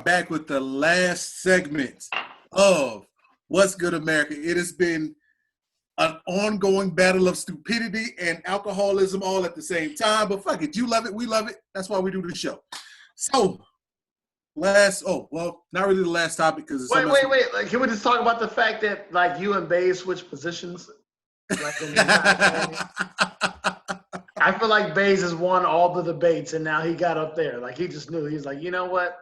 back with the last segment of What's Good America. It has been an ongoing battle of stupidity and alcoholism all at the same time, but fuck it. You love it. We love it. That's why we do the show. So, not really the last topic because wait. Like, can we just talk about the fact that like you and Bae switched positions? Like, I feel like Baze has won all the debates, and now he got up there. Like, he just knew. He's like, you know what?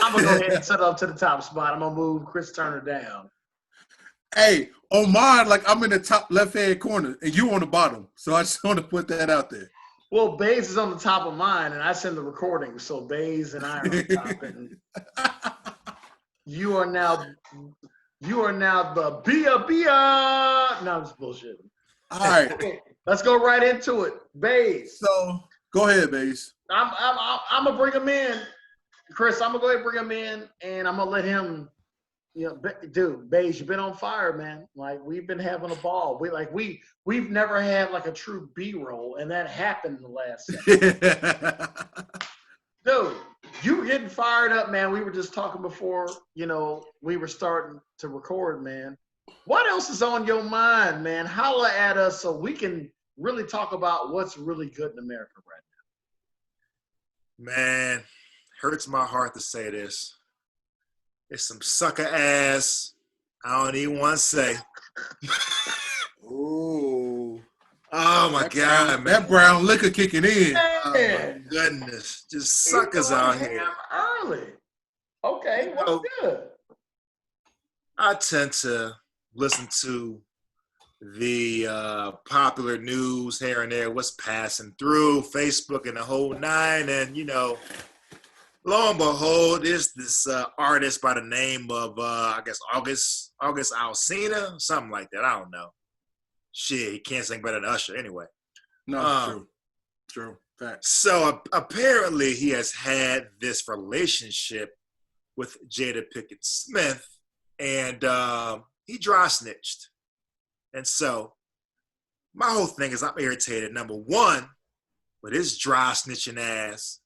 I'm going to go ahead and set up to the top spot. I'm going to move Chris Turner down. Hey, on mine, like, I'm in the top left-hand corner, and you on the bottom. So I just want to put that out there. Well, Baze is on the top of mine, and I send the recording. So Baze and I are on top. And you are now the Bia. No, I'm just bullshitting. All right. Okay, let's go right into it. Baze. So go ahead, Baze. I'm gonna bring him in, Chris. I'm gonna go ahead and bring him in, and I'm gonna let him. Dude, Baze, you've been on fire, man. Like, we've been having a ball. We've never had like a true B-roll, and that happened in the last second. Dude, you were getting fired up, man. We were just talking before, we were starting to record, man. What else is on your mind, man? Holla at us so we can really talk about what's really good in America right now. Man, hurts my heart to say this. It's some sucker ass. I don't even want to say. Ooh. Oh, my God, man. That brown liquor kicking in. Man. Oh, my goodness. Just suckers out here. Early. Okay, what's good? I tend to listen to the popular news here and there, what's passing through Facebook and the whole nine. And, lo and behold, there's this artist by the name of, I guess, August Alsina, something like that. I don't know. Shit, he can't sing better than Usher anyway. No, true. Fact. So apparently he has had this relationship with Jada Pinkett Smith, and he dry snitched. And so my whole thing is I'm irritated, number one, with his dry snitching ass.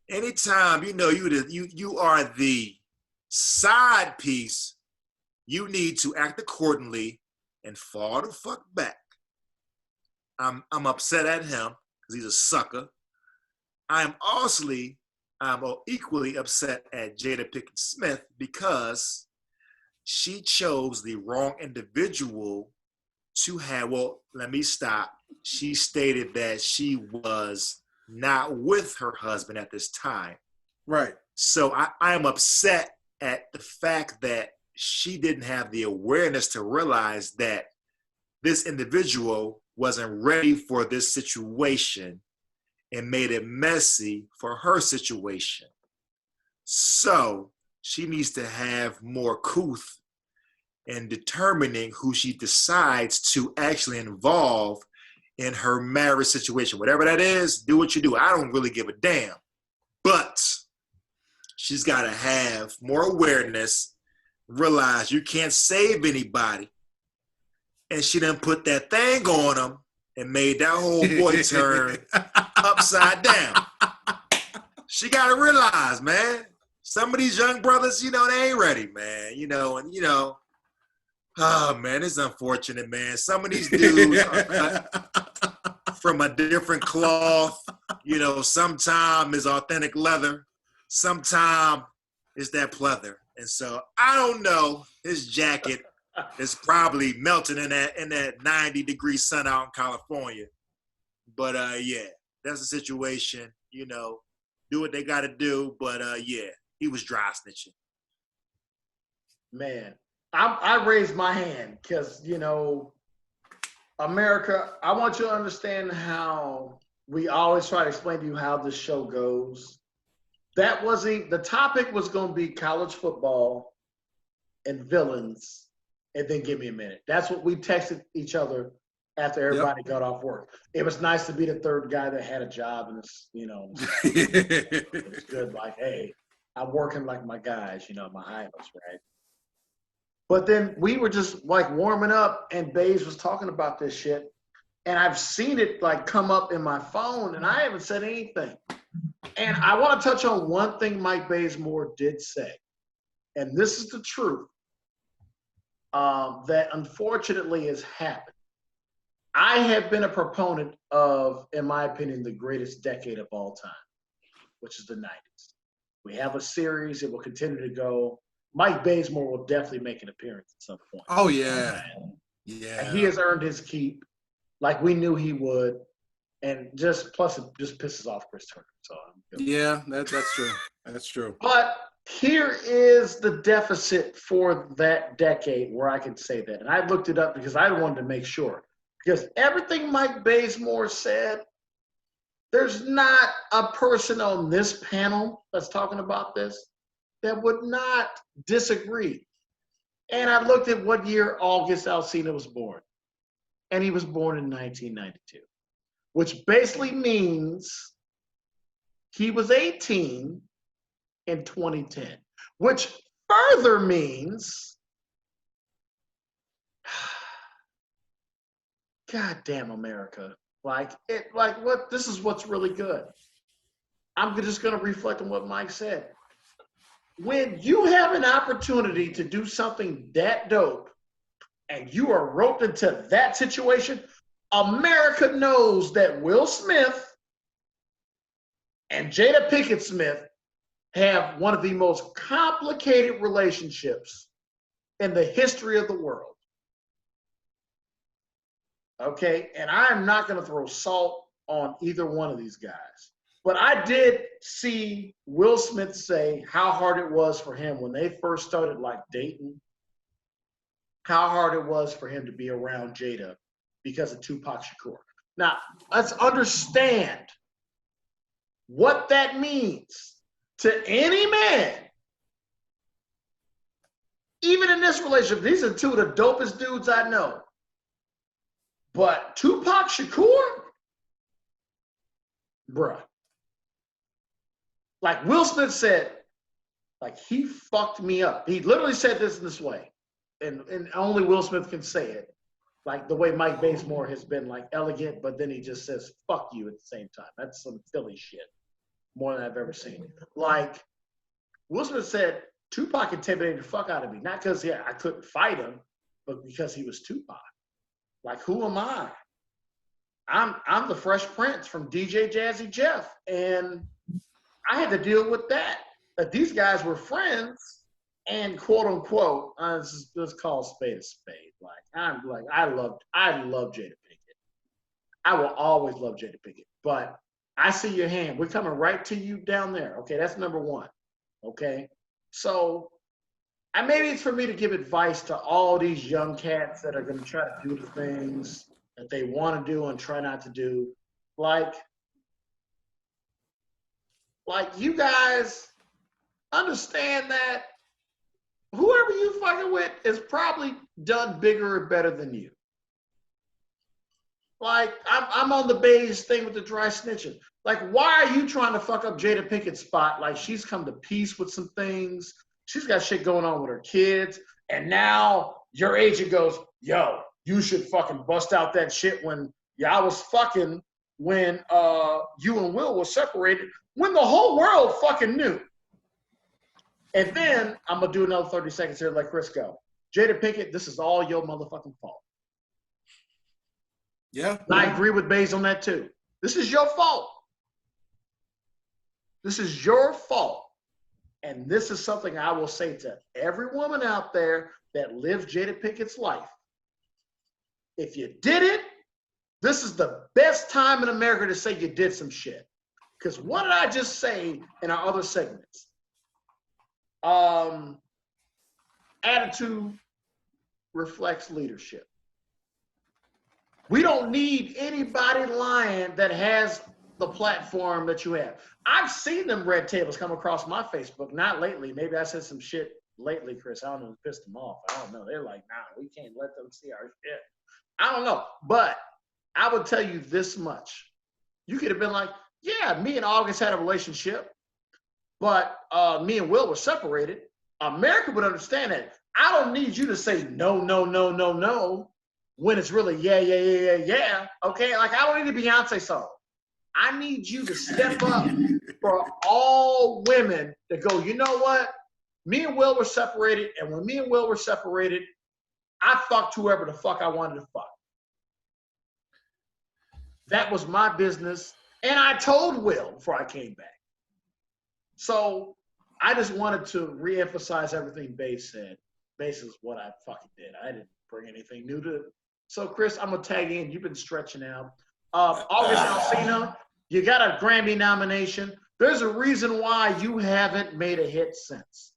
Anytime, you are the side piece, you need to act accordingly and fall the fuck back. I'm upset at him because he's a sucker. I'm equally upset at Jada Pinkett Smith because she chose the wrong individual to have, let me stop. She stated that she was not with her husband at this time. Right. So I am upset at the fact that she didn't have the awareness to realize that this individual wasn't ready for this situation and made it messy for her situation. So she needs to have more couth in determining who she decides to actually involve in her marriage situation. Whatever that is, do what you do. I don't really give a damn. But she's got to have more awareness, realize you can't save anybody. And she done put that thing on him and made that whole boy turn upside down. She got to realize, man, some of these young brothers, they ain't ready, man. Oh, man, it's unfortunate, man. Some of these dudes are cut from a different cloth. Sometime is authentic leather. Sometime is that pleather. And so, I don't know. His jacket is probably melting in that 90-degree sun out in California. But, yeah, that's the situation. Do what they got to do. But, yeah, he was dry snitching. Man. I raised my hand because, America, I want you to understand how we always try to explain to you how this show goes. The topic was going to be college football and villains, and then give me a minute. That's what we texted each other after everybody got off work. It was nice to be the third guy that had a job, and it's good. Like, hey, I'm working like my guys, my idols, right? But then we were just like warming up, and Baze was talking about this shit, and I've seen it like come up in my phone, and I haven't said anything. And I want to touch on one thing Mike Bazemore did say, and this is the truth that unfortunately has happened. I have been a proponent of, in my opinion, the greatest decade of all time, which is the 90s. We have a series. It will continue to go. Mike Bazemore will definitely make an appearance at some point. Oh, yeah. And he has earned his keep like we knew he would. And just plus it just pisses off Chris Turner. So yeah, that's true. That's true. But here is the deficit for that decade where I can say that. And I looked it up because I wanted to make sure. Because everything Mike Bazemore said, there's not a person on this panel that's talking about this that would not disagree. And I looked at what year August Alsina was born. And he was born in 1992, which basically means he was 18 in 2010, which further means, God damn America. This is what's really good. I'm just going to reflect on what Mike said. When you have an opportunity to do something that dope and you are roped into that situation, America knows that Will Smith and Jada Pinkett Smith have one of the most complicated relationships in the history of the world. Okay, and I'm not going to throw salt on either one of these guys. But I did see Will Smith say how hard it was for him when they first started dating, how hard it was for him to be around Jada because of Tupac Shakur. Now, let's understand what that means to any man. Even in this relationship, these are two of the dopest dudes I know. But Tupac Shakur, bruh. Like Will Smith said, he fucked me up. He literally said this way. And only Will Smith can say it. Like the way Mike Bazemore has been elegant, but then he just says, fuck you at the same time. That's some Philly shit. More than I've ever seen. Will Smith said, Tupac intimidated the fuck out of me. Not because I couldn't fight him, but because he was Tupac. Who am I? I'm the Fresh Prince from DJ Jazzy Jeff. And I had to deal with that these guys were friends and quote unquote, let's call a spade a spade. I love Jada Pinkett. I will always love Jada Pinkett. But I see your hand. We're coming right to you down there. Okay, that's number one. Okay, so maybe it's for me to give advice to all these young cats that are going to try to do the things that they want to do and try not to do. You guys understand that whoever you fucking with is probably done bigger or better than you. I'm on the beige thing with the dry snitching. Why are you trying to fuck up Jada Pinkett's spot? She's come to peace with some things. She's got shit going on with her kids. And now your agent goes, yo, you should fucking bust out that shit when y'all was fucking when you and Will were separated, when the whole world fucking knew. And then I'm going to do another 30 seconds here, let Chris go. Jada Pinkett, this is all your motherfucking fault. Yeah. I agree with Baze on that too. This is your fault. This is your fault. And this is something I will say to every woman out there that lives Jada Pinkett's life. If you did it, this is the best time in America to say you did some shit. Because what did I just say in our other segments? Attitude reflects leadership. We don't need anybody lying that has the platform that you have. I've seen them red tables come across my Facebook, not lately. Maybe I said some shit lately, Chris. I don't know, pissed them off. I don't know. They're like, nah, we can't let them see our shit. I don't know. But I would tell you this much. You could have been like, yeah, me and August had a relationship, but me and Will were separated. America would understand that. I don't need you to say no, no, no, no, no, when it's really yeah. Okay? I don't need a Beyonce song. I need you to step up for all women that go, you know what? Me and Will were separated, and when me and Will were separated, I fucked whoever the fuck I wanted to fuck. That was my business, and I told Will before I came back. So I just wanted to reemphasize everything Bass said. Bass is what I fucking did. I didn't bring anything new to it. So, Chris, I'm going to tag in. You've been stretching out. August Alsina, you got a Grammy nomination. There's a reason why you haven't made a hit since.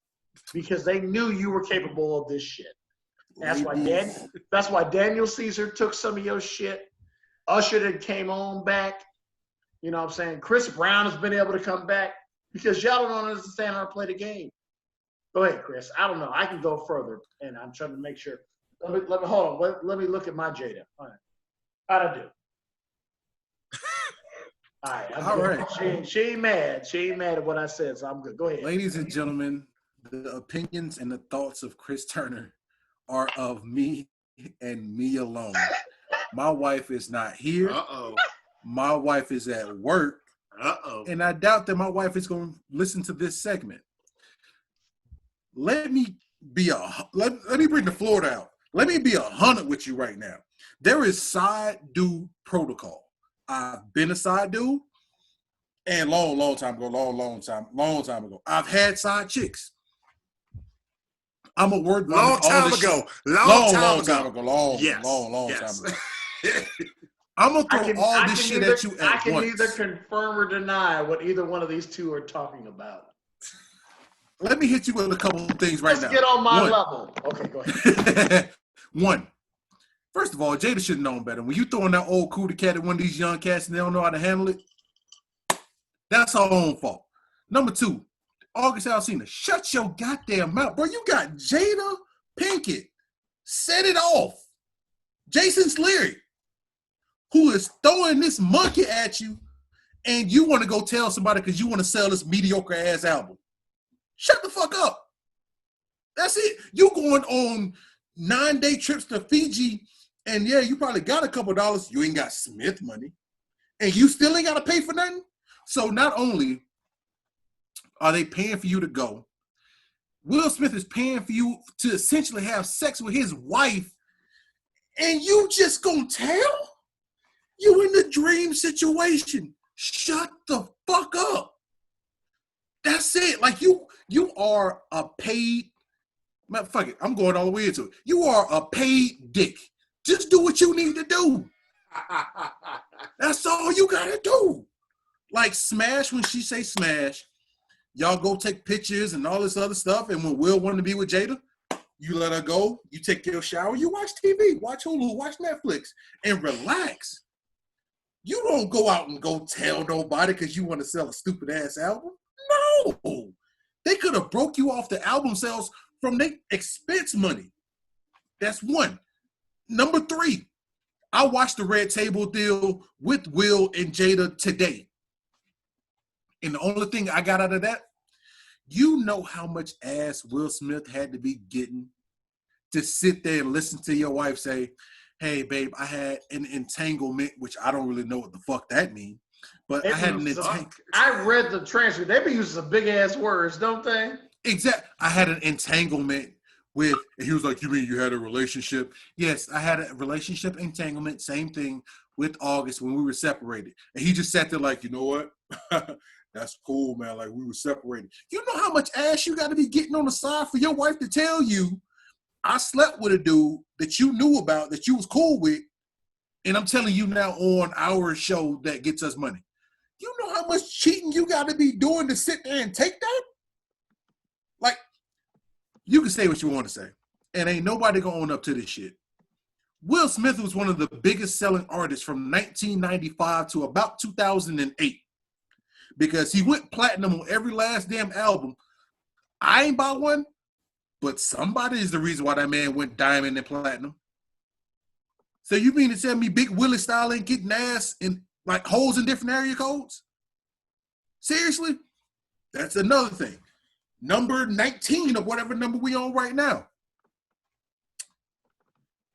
Because they knew you were capable of this shit. That's why Daniel Caesar took some of your shit. Usher that came on back. You know what I'm saying? Chris Brown has been able to come back because y'all don't understand how to play the game. Go ahead, Chris. I don't know. I can go further, and I'm trying to make sure. Let me hold on. Let me look at my Jada. All right. How'd I do? All right. She ain't mad. She ain't mad at what I said, so I'm good. Go ahead. Ladies and gentlemen, the opinions and the thoughts of Chris Turner are of me and me alone. My wife is not here. Uh-oh. My wife is at work. Uh-oh. And I doubt that my wife is going to listen to this segment. Let me bring the floor down. Let me be 100 with you right now. There is side dude protocol. I've been a side dude, and long time ago. I've had side chicks. I'm a word. Long time ago. Long time ago. I'm gonna throw all this shit at you at once. I can neither confirm or deny what either one of these two are talking about. Let me hit you with a couple of things right now. Let's get on my level. Okay, go ahead. One. First of all, Jada should have known better. When you throwing that old cootie cat at one of these young cats and they don't know how to handle it, that's our own fault. Number two, August Alsina, shut your goddamn mouth. Bro, you got Jada Pinkett. Set it off. Jason Sleary, who is throwing this monkey at you, and you want to go tell somebody because you want to sell this mediocre ass album. Shut the fuck up. That's it. You going on 9-day trips to Fiji, and yeah, you probably got a couple dollars. You ain't got Smith money, and you still ain't got to pay for nothing. So not only are they paying for you to go, Will Smith is paying for you to essentially have sex with his wife, and you just gonna tell? You in the dream situation. Shut the fuck up. That's it. Like you are a paid, man, fuck it. I'm going all the way into it. You are a paid dick. Just do what you need to do. That's all you gotta do. Like smash when she say smash. Y'all go take pictures and all this other stuff. And when Will wanted to be with Jada, you let her go. You take your shower. You watch TV. Watch Hulu. Watch Netflix. And relax. You don't go out and go tell nobody because you want to sell a stupid ass album. No. They could have broke you off the album sales from their expense money. That's one. Number three, I watched the Red Table deal with Will and Jada today. And the only thing I got out of that, you know how much ass Will Smith had to be getting to sit there and listen to your wife say, hey, babe, I had an entanglement, which I don't really know what the fuck that means. But I had an entanglement. I read the transcript. They be using some big-ass words, don't they? Exactly. I had an entanglement with, and he was like, you mean you had a relationship? Yes, I had a relationship entanglement, same thing with August when we were separated. And he just sat there like, you know what? That's cool, man. Like, we were separated. You know how much ass you got to be getting on the side for your wife to tell you, I slept with a dude that you knew about, that you was cool with, and I'm telling you now on our show that gets us money. You know how much cheating you got to be doing to sit there and take that? Like, you can say what you want to say, and ain't nobody going to own up to this shit. Will Smith was one of the biggest selling artists from 1995 to about 2008 because he went platinum on every last damn album. I ain't bought one, but somebody is the reason why that man went diamond and platinum. So you mean to tell me Big Willie style ain't getting ass in like holes in different area codes? Seriously? That's another thing. Number 19 of whatever number we on right now.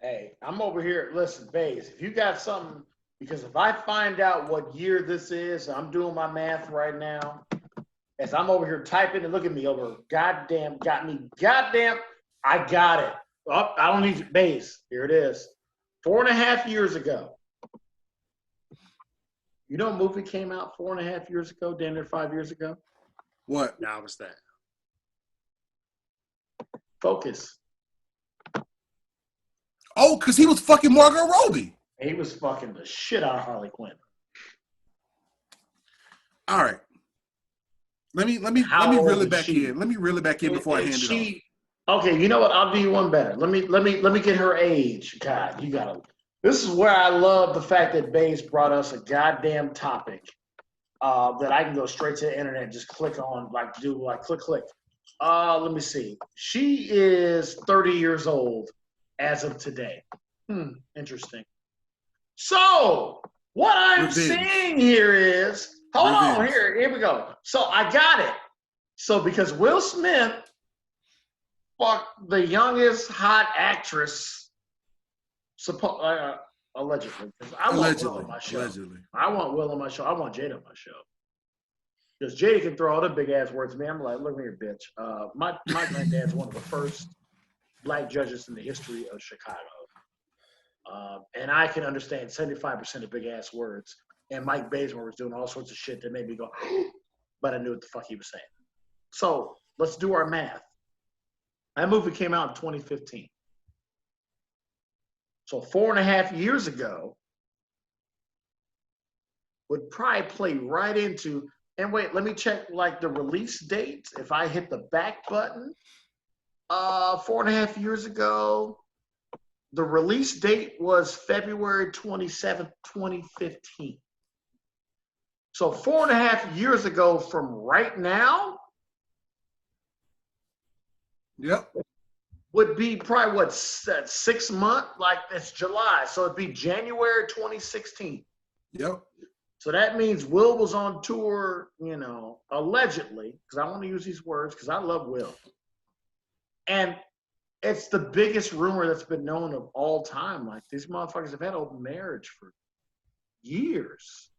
Hey, I'm over here. Listen, Baze, if you got something Because if I find out what year this is, I'm doing my math right now. As I'm over here typing and look at me over, goddamn, I got it. Oh, I don't need base. Here it is. 4.5 years ago. You know, a movie came out 4.5 years ago, damn near 5 years ago. What? Now what's that? Focus. Oh, because he was fucking Margot Robbie. He was fucking the shit out of Harley Quinn. All right. Let me reel it back in. Let me reel it back in before I hand it off. Okay, you know what? I'll do you one better. Let me get her age. God, you gotta. This is where I love the fact that Baze brought us a goddamn topic that I can go straight to the internet and just click on, click. Let me see. She is 30 years old as of today. Interesting. So what I'm seeing here is, hold on, here we go. So I got it. So because Will Smith fucked the youngest hot actress, allegedly. I want Will on my show. Allegedly. I want Will on my show. I want Jada on my show. Because Jada can throw all the big ass words at me. I'm like, look here, bitch. My granddad's one of the first black judges in the history of Chicago. And I can understand 75% of big ass words. And Mike Bazemore was doing all sorts of shit that made me go, but I knew what the fuck he was saying. So let's do our math. That movie came out in 2015. So 4.5 years ago would probably play right into, and wait, let me check like the release date. If I hit the back button, 4.5 years ago, the release date was February 27th, 2015. So 4.5 years ago from right now, yep, would be probably what, 6 months? Like it's July, so it'd be January 2016. Yep. So that means Will was on tour, allegedly, because I want to use these words because I love Will. And it's the biggest rumor that's been known of all time. Like these motherfuckers have had open marriage for years.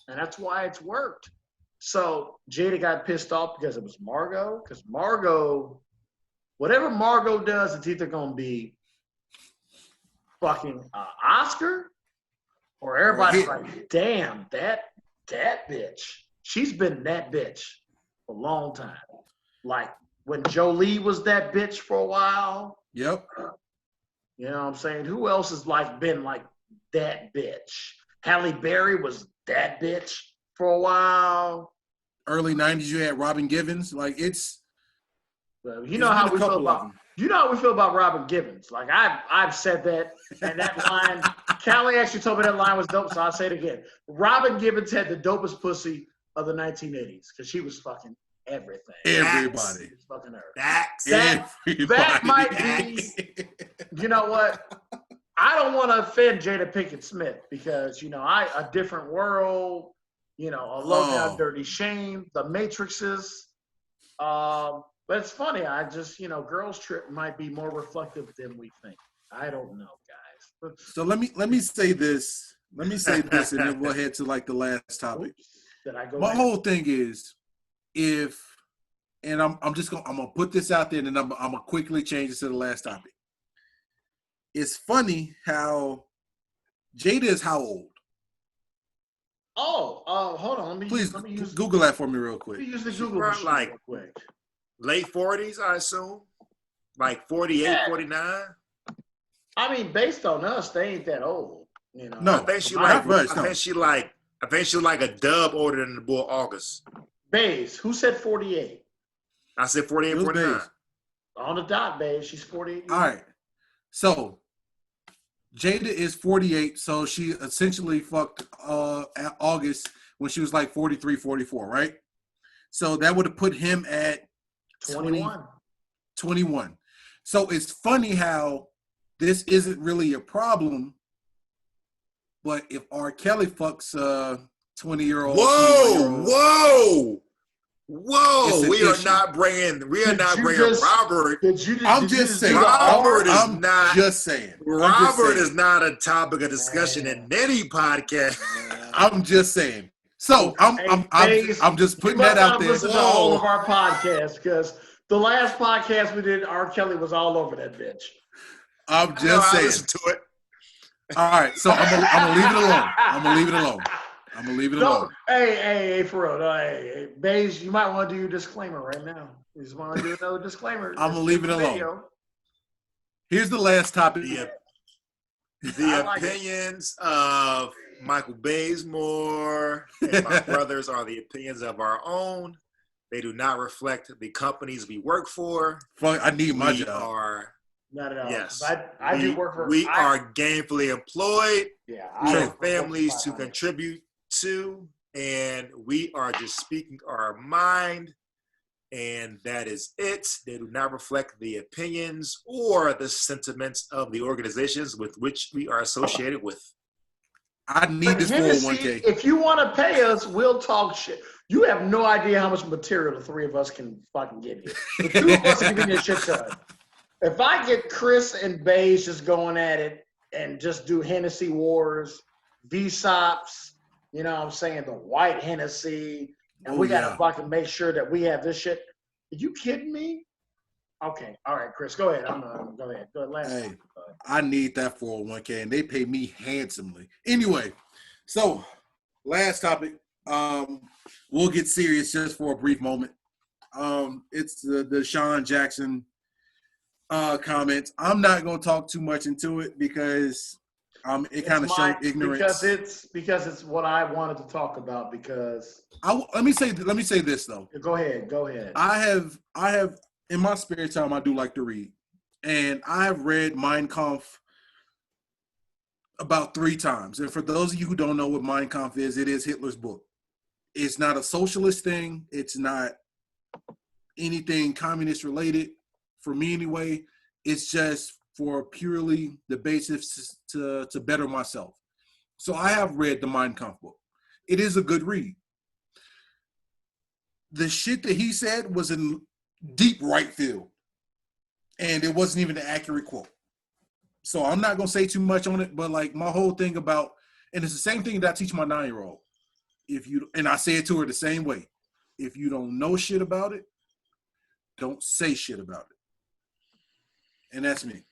And that's why it's worked. So Jada got pissed off because it was Margot. Because Margot, whatever Margot does, it's either going to be fucking Oscar or everybody's like, damn, that bitch. She's been that bitch for a long time. Like when Jolie was that bitch for a while. Yep. You know what I'm saying? Who else has been like that bitch? Halle Berry was that bitch for a while. Early 90s, you had Robin Givens. Like you know how we feel about Robin Givens. Like I've said that, and that line, Callie actually told me that line was dope, so I'll say it again. Robin Givens had the dopest pussy of the 1980s because she was fucking everything. Everybody. Fucking her. That might be, you know what? I don't want to offend Jada Pinkett Smith because, a different world, a low down dirty shame, the matrices. But it's funny. I just, Girls Trip might be more reflective than we think. I don't know, guys. So let me say this. Let me say this, and then we'll head to like the last topic. My whole thing is, I'm gonna put this out there, and then I'm gonna quickly change it to the last topic. It's funny how Jada is how old? Hold on. Let me use Google that for me real quick. Let me use the Google machine real quick. Late 40s, I assume. Like 48, 49. I mean, based on us, they ain't that old. No, I think she like a dub older than the boy August. Baze, who said 48? I said 48, 49. Baze. On the dot, Baze. She's 48. All right. So Jada is 48, so she essentially fucked August when she was like 43, 44, right? So that would have put him at 21. So it's funny how this isn't really a problem, but if R. Kelly fucks 20-year-old. Whoa! Whoa, an we are issue. not bringing just- Robert. I'm just saying. Robert is I'm not. just saying. Robert is not a topic of discussion Man. in any podcast. I'm just saying. So I'm just putting that out there. Listen to all of our podcasts because the last podcast we did, R. Kelly was all over that bitch. I'm just saying. I listened to it. All right, so I'm gonna leave it alone. I'm gonna leave it alone. Hey, for real. No, hey, Baze, you might want to do your disclaimer right now. You just want to do another disclaimer. I'm gonna leave it alone. Here's the last topic. The opinions of Michael Bazemore and my brothers are the opinions of our own. They do not reflect the companies we work for. I need my job. Not at all. Yes. I do work for. We are gainfully employed. Yeah. We have families to contribute to, and we are just speaking our mind, and that is it. They do not reflect the opinions or the sentiments of the organizations with which we are associated with. I need this 401k. If you want to pay us, we'll talk shit. You have no idea how much material the three of us can fucking get here. The two of us can get this shit done. If I get Chris and Baze just going at it and just do Hennessy Wars, VSOPs, you know what I'm saying, the white Hennessy, and we got to fucking make sure that we have this shit. Are you kidding me? Okay. All right, Chris, go ahead. Go ahead. Last one. I need that 401k, and they pay me handsomely. Anyway, so last topic. We'll get serious just for a brief moment. It's the Sean Jackson comments. I'm not going to talk too much into it because it kind of showed ignorance. Because it's what I wanted to talk about. Because let me say this though. Go ahead. I have in my spare time I do like to read, and I have read Mein Kampf about 3 times. And for those of you who don't know what Mein Kampf is, it is Hitler's book. It's not a socialist thing. It's not anything communist related. For me anyway, it's just for purely the basis to better myself. So I have read the Mein Kampf book. It is a good read. The shit that he said was in deep right field. And it wasn't even an accurate quote. So I'm not going to say too much on it, but like my whole thing about, and it's the same thing that I teach my 9-year-old. And I say it to her the same way. If you don't know shit about it, don't say shit about it. And that's me.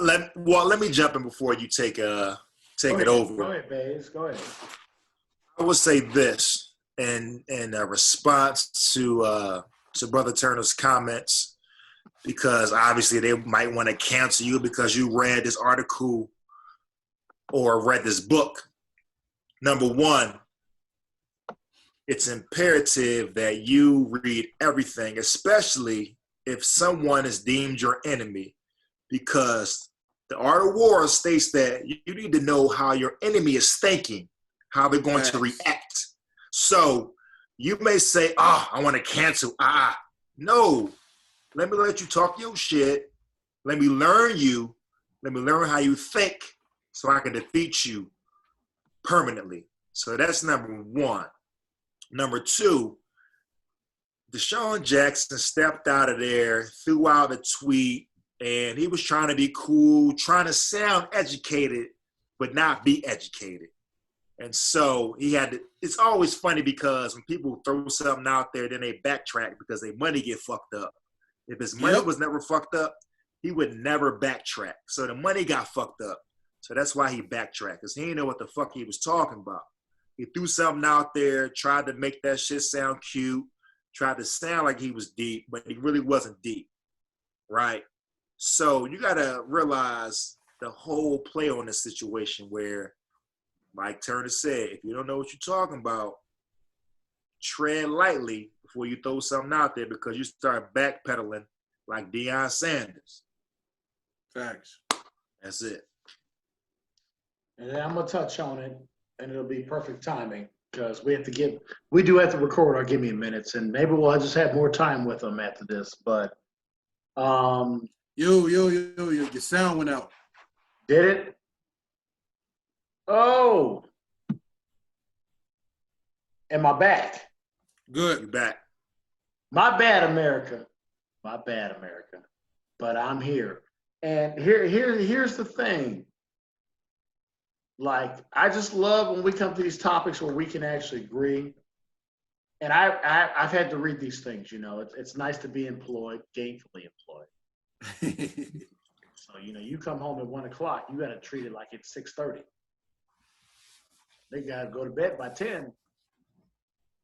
Let me jump in before you take it over. Go ahead, Baze. Go ahead. I would say this in response to Brother Turner's comments, because obviously they might want to cancel you because you read this article or read this book. Number one, it's imperative that you read everything, especially if someone is deemed your enemy, because the Art of War states that you need to know how your enemy is thinking, how they're going to react. So you may say, I want to cancel. No, let me let you talk your shit. Let me learn you. Let me learn how you think so I can defeat you permanently. So that's number one. Number two, Deshaun Jackson stepped out of there, threw out a tweet, and he was trying to be cool, trying to sound educated, but not be educated. And so he had to, it's always funny because when people throw something out there, then they backtrack because their money get fucked up. If his money was never fucked up, he would never backtrack. So the money got fucked up. So that's why he backtracked, because he didn't know what the fuck he was talking about. He threw something out there, tried to make that shit sound cute, tried to sound like he was deep, but he really wasn't deep, right? So you got to realize the whole play on this situation where Mike Turner said, if you don't know what you're talking about, tread lightly before you throw something out there, because you start backpedaling like Deion Sanders. Facts. That's it. And then I'm going to touch on it, and it'll be perfect timing, because we do have to record our Give Me a Minutes, and maybe we'll just have more time with them after this. But your sound went out. Did it? Oh. Am I back? Good. You back. My bad, America. My bad, America. But I'm here. And here's the thing. Like, I just love when we come to these topics where we can actually agree. And I've had to read these things, you know. It's nice to be employed, gainfully employed. So, you know, you come home at 1 o'clock, you got to treat it like it's 6:30. They got to go to bed by 10.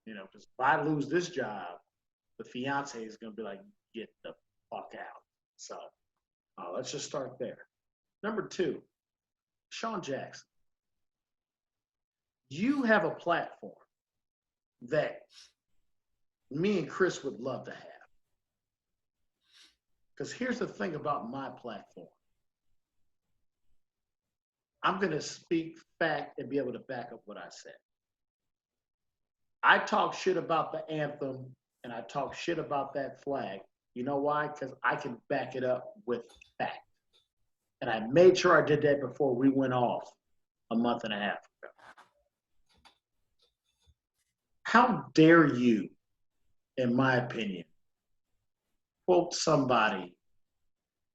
You know, because if I lose this job, the fiance is going to be like, get the fuck out. So let's just start there. Number 2, Sean Jackson. You have a platform that me and Chris would love to have. Because here's the thing about my platform. I'm going to speak fact and be able to back up what I said. I talk shit about the anthem and I talk shit about that flag. You know why? Because I can back it up with fact. And I made sure I did that before we went off a month and a half ago. How dare you, in my opinion, quote somebody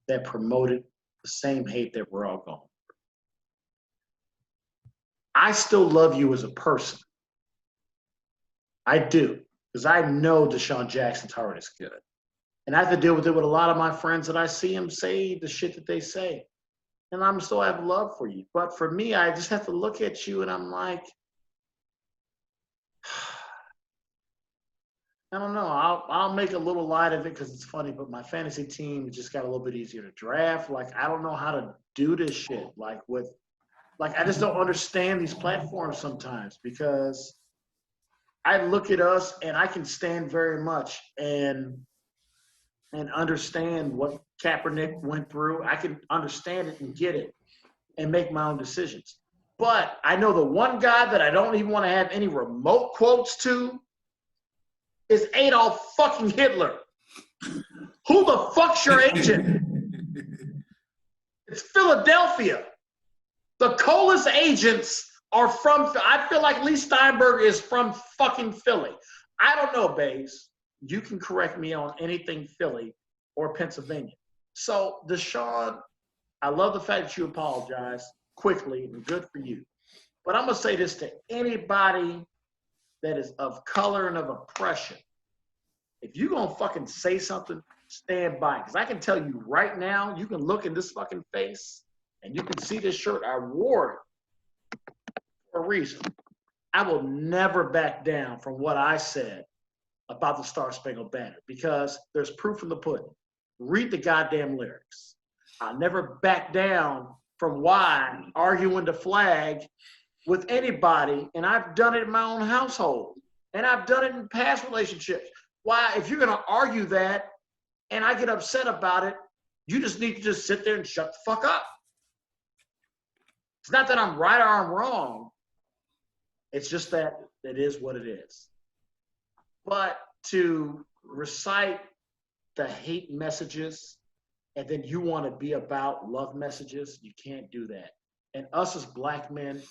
that promoted the same hate that we're all going through? I still love you as a person. I do, because I know Deshaun Jackson's heart is good. And I have to deal with it with a lot of my friends that I see them say the shit that they say. And I'm still have love for you. But for me, I just have to look at you and I'm like, I don't know. I'll make a little light of it because it's funny, but my fantasy team just got a little bit easier to draft. Like, I don't know how to do this shit. I just don't understand these platforms sometimes because I look at us and I can stand very much and understand what Kaepernick went through. I can understand it and get it and make my own decisions. But I know the one guy that I don't even want to have any remote quotes to is Adolf fucking Hitler. Who the fuck's your agent? It's Philadelphia. The coolest agents are from, I feel like Lee Steinberg is from fucking Philly. I don't know, Baze. You can correct me on anything Philly or Pennsylvania. So, Deshaun, I love the fact that you apologize quickly and good for you. But I'm going to say this to anybody that is of color and of oppression. If you're going to fucking say something, stand by. Because I can tell you right now, you can look in this fucking face and you can see this shirt. I wore it for a reason. I will never back down from what I said about the Star Spangled Banner because there's proof in the pudding. Read the goddamn lyrics. I'll never back down from why arguing the flag with anybody, and I've done it in my own household, and I've done it in past relationships. Why, if you're going to argue that and I get upset about it, you just need to just sit there and shut the fuck up. It's not that I'm right or I'm wrong. It's just that it is what it is. But to recite the hate messages and then you want to be about love messages, you can't do that. And us as black men,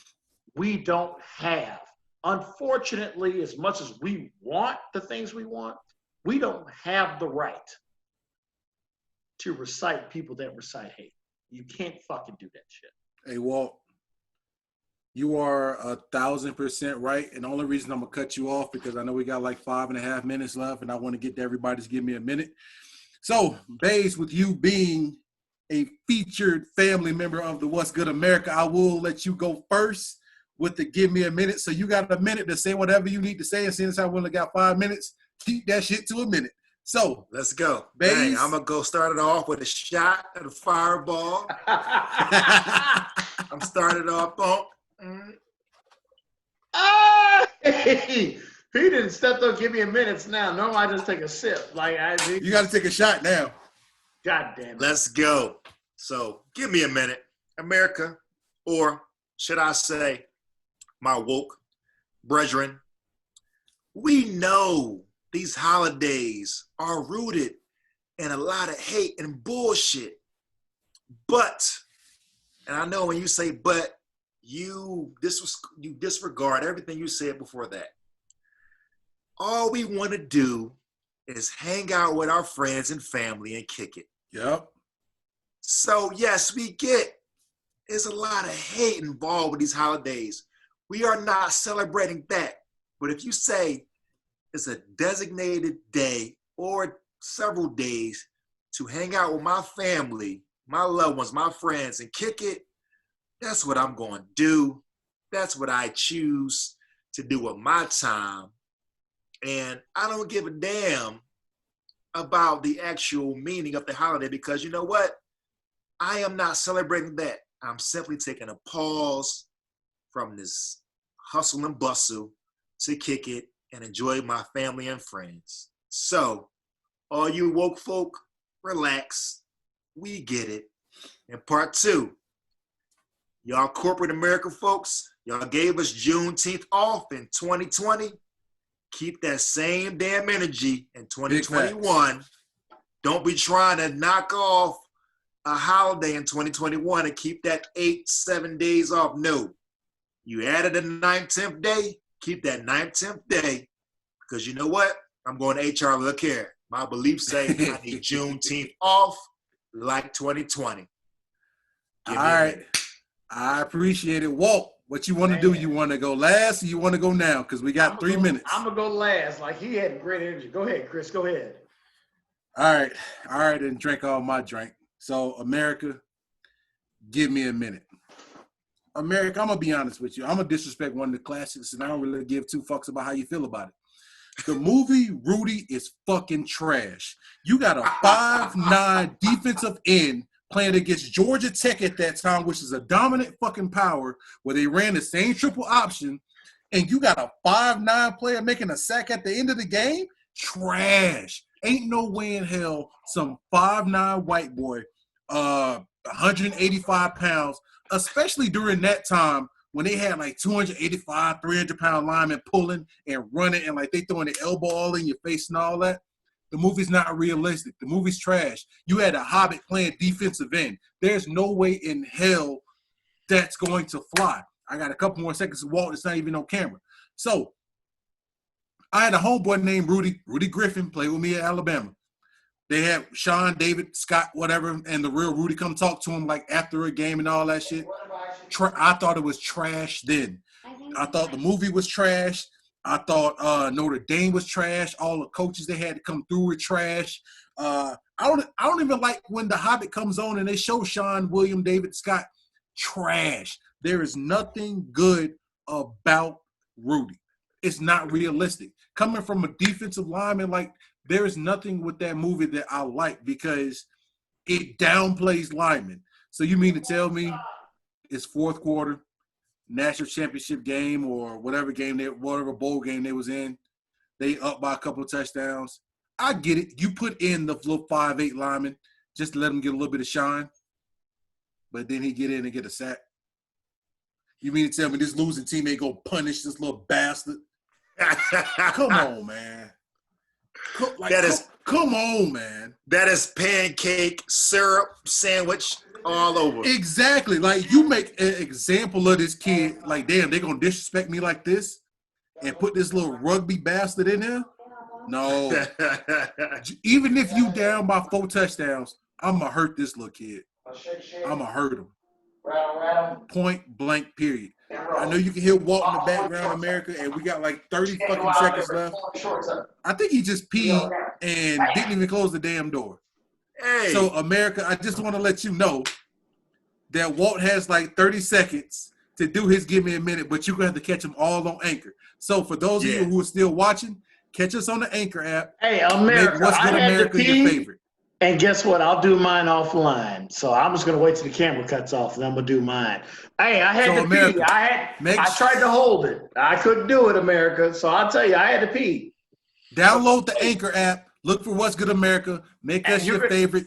we don't have, unfortunately, as much as we want the things we want, we don't have the right to recite people that recite hate. You can't fucking do that shit. Hey, Walt, you are 1,000% right. And the only reason I'm going to cut you off because I know we got like 5.5 minutes left and I want to get to everybody to give me a minute. So, Baze, with you being a featured family member of the What's Good America, I will let you go first with the give me a minute. So you got a minute to say whatever you need to say. And since I only got 5 minutes, keep that shit to a minute. So let's go. Baze, Bang, I'm going to go start it off with a shot at a fireball. I'm started off on. He didn't step up, give me a minute now. Normally I just take a sip. You got to take a shot now. God damn it. Let's go. So give me a minute, America, or should I say, my woke brethren. We know these holidays are rooted in a lot of hate and bullshit. But, and I know when you say but, you disregard everything you said before that. all we want to do is hang out with our friends and family and kick it. Yep. So yes, we get there's a lot of hate involved with these holidays. We are not celebrating that. But if you say it's a designated day or several days to hang out with my family, my loved ones, my friends, and kick it, that's what I'm going to do. That's what I choose to do with my time. And I don't give a damn about the actual meaning of the holiday because you know what? I am not celebrating that. I'm simply taking a pause from this hustle and bustle to kick it and enjoy my family and friends. So, all you woke folk, relax. We get it. And part 2, y'all corporate America folks, y'all gave us Juneteenth off in 2020. Keep that same damn energy in 2021. Don't be trying to knock off a holiday in 2021 and keep that 7 days off. No. You added a 9th day, keep that 9th day. Because you know what? I'm going to HR look here. My beliefs say I need Juneteenth off like 2020. All right. I appreciate it. Walt, what you want to do? You want to go last or you want to go now? Because we got 3 minutes. I'm going to go last. Like, he had great energy. Go ahead, Chris. Go ahead. All right, and drink all my drink. So, America, give me a minute. America, I'm going to be honest with you. I'm going to disrespect one of the classics, and I don't really give 2 fucks about how you feel about it. The movie Rudy is fucking trash. You got a 5'9" defensive end playing against Georgia Tech at that time, which is a dominant fucking power, where they ran the same triple option, and you got a 5'9" player making a sack at the end of the game? Trash. Ain't no way in hell some 5'9" white boy, 185 pounds, especially during that time when they had like 285, 300-pound linemen pulling and running and like they throwing the elbow all in your face and all that. The movie's not realistic. The movie's trash. You had a Hobbit playing defensive end. There's no way in hell that's going to fly. I got a couple more seconds to Walt. It's not even on camera. So I had a homeboy named Rudy Griffin, played with me at Alabama. They had Sean, David, Scott, whatever, and the real Rudy come talk to him like after a game and all that shit. I thought it was trash then. I thought the movie was trash. I thought Notre Dame was trash. All the coaches they had to come through were trash. I don't even like when The Hobbit comes on and they show Sean, William, David, Scott. Trash. There is nothing good about Rudy. It's not realistic. Coming from a defensive lineman, like there is nothing with that movie that I like because it downplays linemen. So you mean to tell me it's fourth quarter, national championship game or whatever bowl game they was in, they up by a couple of touchdowns. I get it. You put in the little 5'8" lineman just to let him get a little bit of shine, but then he get in and get a sack. You mean to tell me this losing team ain't gonna punish this little bastard? Come on, man. Come on, man. That is pancake syrup sandwich all over. Exactly. Like, you make an example of this kid. Like, damn, they going to disrespect me like this and put this little rugby bastard in there? No. Even if you down by 4 touchdowns, I'm going to hurt this little kid. I'm going to hurt him. Point blank, period. I know you can hear Walt in the background, America, and we got like 30 fucking seconds left. I think he just peed and didn't even close the damn door. Hey. So, America, I just want to let you know that Walt has like 30 seconds to do his Give Me a Minute, but you're going to have to catch him all on Anchor. So, for those of you who are still watching, catch us on the Anchor app. Hey, America, make What's Good America your favorite. And guess what? I'll do mine offline. So I'm just going to wait till the camera cuts off, and then I'm going to do mine. Hey, I had to pee. I tried to hold it. I couldn't do it, America. So I'll tell you, I had to pee. Download the Anchor app. Look for What's Good America. Make us your favorite.